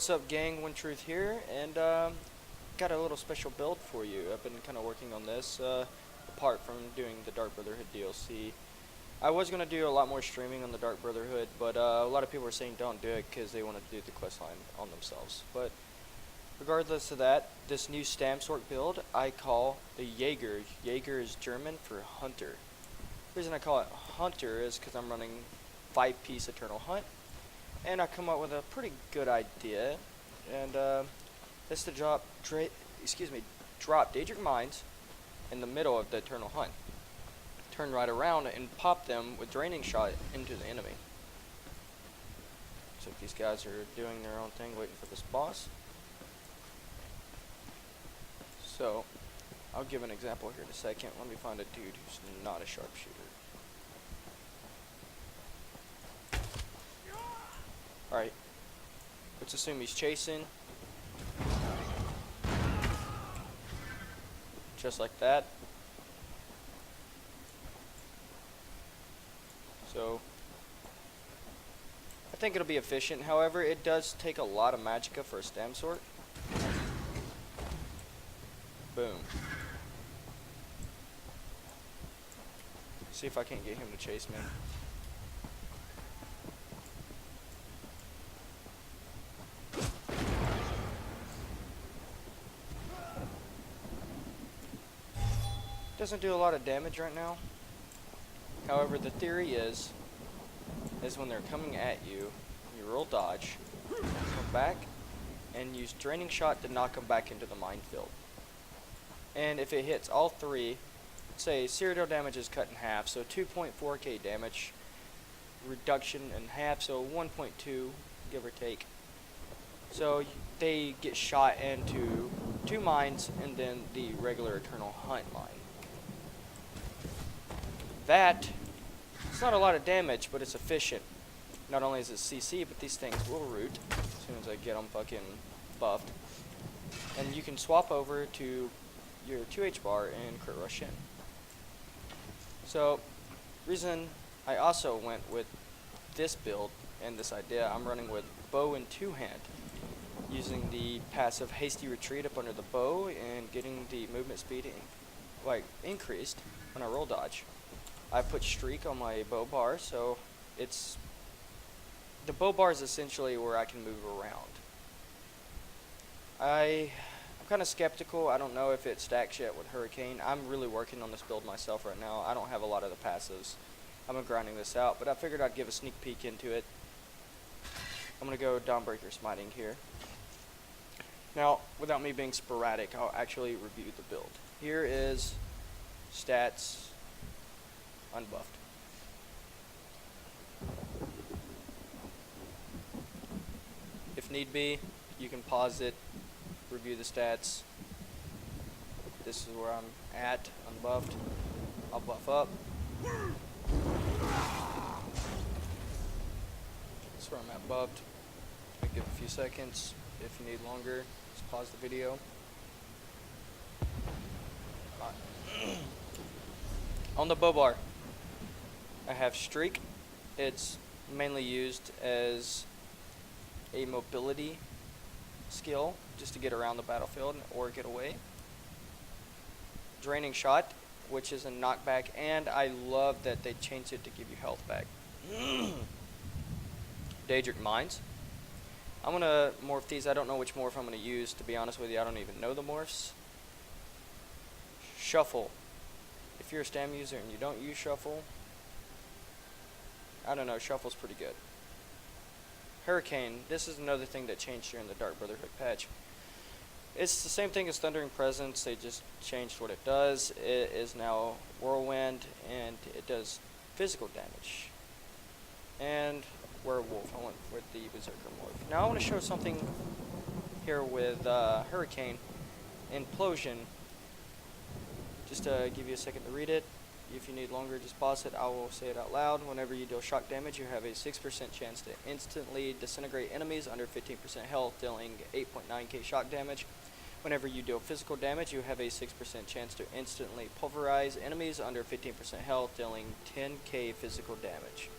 What's up, gang? One Truth here, and got a little special build for you. I've been kind of working on this, apart from doing the Dark Brotherhood DLC. I was going to do a lot more streaming on the Dark Brotherhood, but a lot of people are saying don't do it because they want to do the questline on themselves. But regardless of that, this new Sorc build I call the Jäger. Jäger is German for hunter. The reason I call it hunter is because I'm running 5-piece Eternal Hunt. And I come up with a pretty good idea, and that's to drop Daedric Mines in the middle of the Eternal Hunt. Turn right around and pop them with Draining Shot into the enemy. So these guys are doing their own thing, waiting for this boss. So I'll give an example here in a second. Let me find a dude who's not a sharpshooter. Alright, let's assume he's chasing. Just like that. So, I think it'll be efficient. However, it does take a lot of magicka for a Sorc. Boom. See if I can't get him to chase me. Doesn't do a lot of damage right now. However, the theory is when they're coming at you, you roll dodge, come back, and use Draining Shot to knock them back into the minefield. And if it hits all three, say Cyrodiil damage is cut in half, so 2.4k damage, reduction in half, so 1.2, give or take. So they get shot into 2 mines and then the regular Eternal Hunt mine. That, it's not a lot of damage, but it's efficient. Not only is it CC, but these things will root as soon as I get them fucking buffed. And you can swap over to your 2H bar and crit rush in. So, reason I also went with this build and this idea, I'm running with bow and 2-hand. Using the passive hasty retreat up under the bow and getting the movement speed increased when I roll dodge. I put streak on my bow bar, so the bow bar is essentially where I can move around. I'm kind of skeptical. I don't know if it stacks yet with Hurricane. I'm really working on this build myself right now. I don't have a lot of the passives. I'm grinding this out, but I figured I'd give a sneak peek into it. I'm going to go Dawnbreaker Smiting here. Now, without me being sporadic, I'll actually review the build. Here is stats unbuffed. If need be, you can pause it, review the stats. This is where I'm at, unbuffed. I'll buff up. That's where I'm at buffed. I'll give it a few seconds. If you need longer, just pause the video. On the bow bar, I have streak. It's mainly used as a mobility skill just to get around the battlefield or get away. Draining Shot, which is a knockback, and I love that they changed it to give you health back. Daedric Mines. I'm gonna morph these. I don't know which morph I'm gonna use, to be honest with you. I don't even know the morphs. Shuffle. If you're a Stam user and you don't use Shuffle, I don't know, Shuffle's pretty good. Hurricane, this is another thing that changed during the Dark Brotherhood patch. It's the same thing as Thundering Presence, they just changed what it does. It is now Whirlwind, and it does physical damage. And Werewolf, I went with the Berserker morph. Now I want to show something here with Hurricane. Implosion. Just to give you a second to read it. If you need longer, just pause it. I will say it out loud. Whenever you deal shock damage, you have a 6% chance to instantly disintegrate enemies under 15% health, dealing 8.9k shock damage. Whenever you deal physical damage, you have a 6% chance to instantly pulverize enemies under 15% health, dealing 10k physical damage.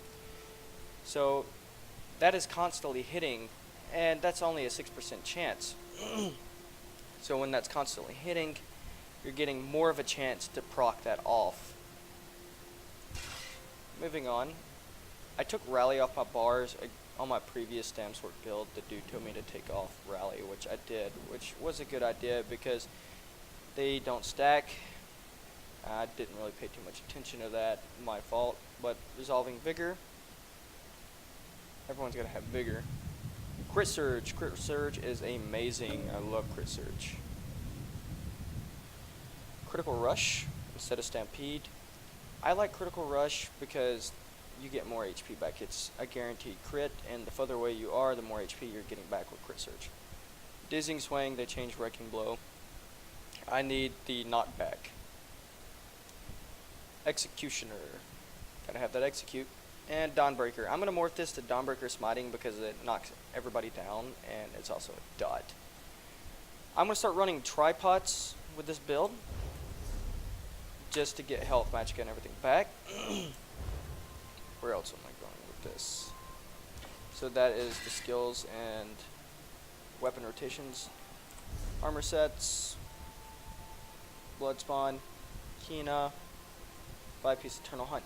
So that is constantly hitting and that's only a 6% chance. So when that's constantly hitting, you're getting more of a chance to proc that off. Moving on, I took rally off my bars on my previous Sorc build. The dude told me to take off rally, which I did, which was a good idea because they don't stack. I didn't really pay too much attention to that, my fault. But resolving vigor, everyone's gotta have vigor. Crit surge is amazing. I love crit surge. Critical rush instead of stampede. I like critical rush because you get more HP back. It's a guaranteed crit, and the further away you are, the more HP you're getting back with crit surge. Dizzying swing, they changed wrecking blow. I need the knockback. Executioner, gotta have that execute. And Dawnbreaker. I'm gonna morph this to Dawnbreaker smiting because it knocks everybody down, and it's also a dot. I'm gonna start running tripods with this build, just to get health, magic, and everything back. Where else am I going with this? So that is the skills and weapon rotations, armor sets, blood spawn, Kina, 5-piece eternal hunt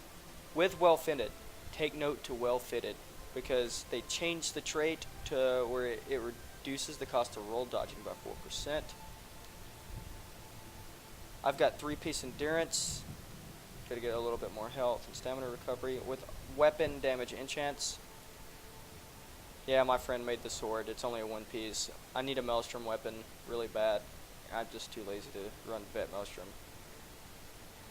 with well fitted. Take note to well fitted because they changed the trait to where it reduces the cost of roll dodging by 4%. I've got 3-piece endurance. Gotta get a little bit more health and stamina recovery with weapon damage enchants. Yeah, my friend made the sword. It's only a 1-piece. I need a maelstrom weapon really bad. I'm just too lazy to run vet maelstrom.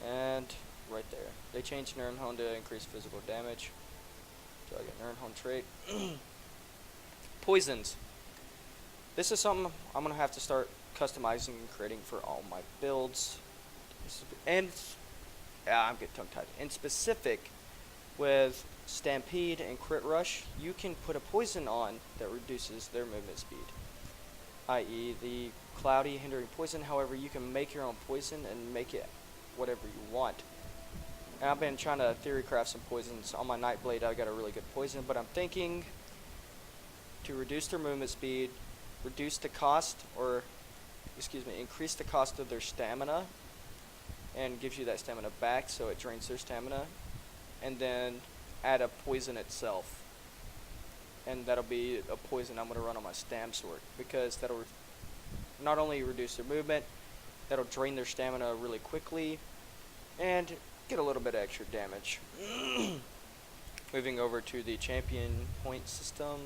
And right there, they changed Nirnhone to increase physical damage. So I get Nirnhone trait. Poisons. This is something I'm gonna have to start customizing and creating for all my builds. And I'm getting tongue-tied. In specific, with Stampede and Crit Rush, you can put a poison on that reduces their movement speed, i.e. the cloudy hindering poison. However, you can make your own poison and make it whatever you want. And I've been trying to theory craft some poisons. On my Nightblade, I got a really good poison, but I'm thinking to reduce their movement speed, reduce the cost, or increase the cost of their stamina, and gives you that stamina back, so it drains their stamina, and then add a poison itself, and that'll be a poison I'm going to run on my Sorc, because that'll not only reduce their movement, that'll drain their stamina really quickly, and get a little bit of extra damage. Moving over to the champion point system,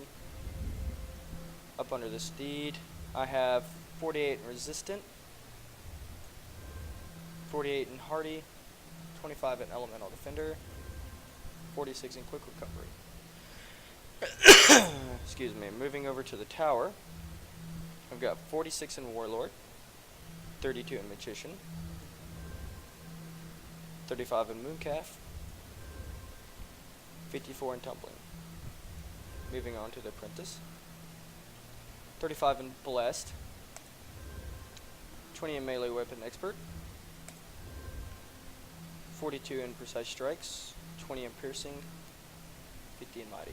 up under the steed, I have 48 in resistant, 48 in hardy, 25 in elemental defender, 46 in quick recovery. Excuse me. Moving over to the tower, I've got 46 in warlord, 32 in magician, 35 in mooncalf, 54 in tumbling. Moving on to the apprentice, 35 in blessed, 20 in melee weapon expert, 42 in precise strikes, 20 in piercing, 50 in mighty.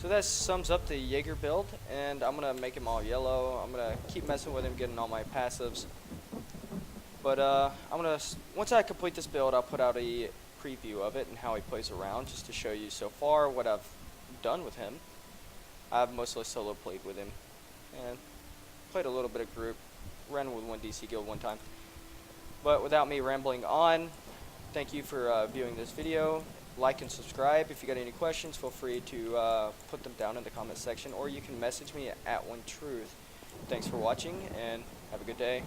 So that sums up the Jaeger build, and I'm gonna make him all yellow. I'm gonna keep messing with him, getting all my passives. But once I complete this build, I'll put out a preview of it and how he plays around, just to show you so far what I've done with him. I've mostly solo played with him, and played a little bit of group, ran with one DC guild one time. But without me rambling on, thank you for viewing this video. Like and subscribe. If you got any questions, feel free to put them down in the comment section, or you can message me at OneTruth. Thanks for watching, and have a good day.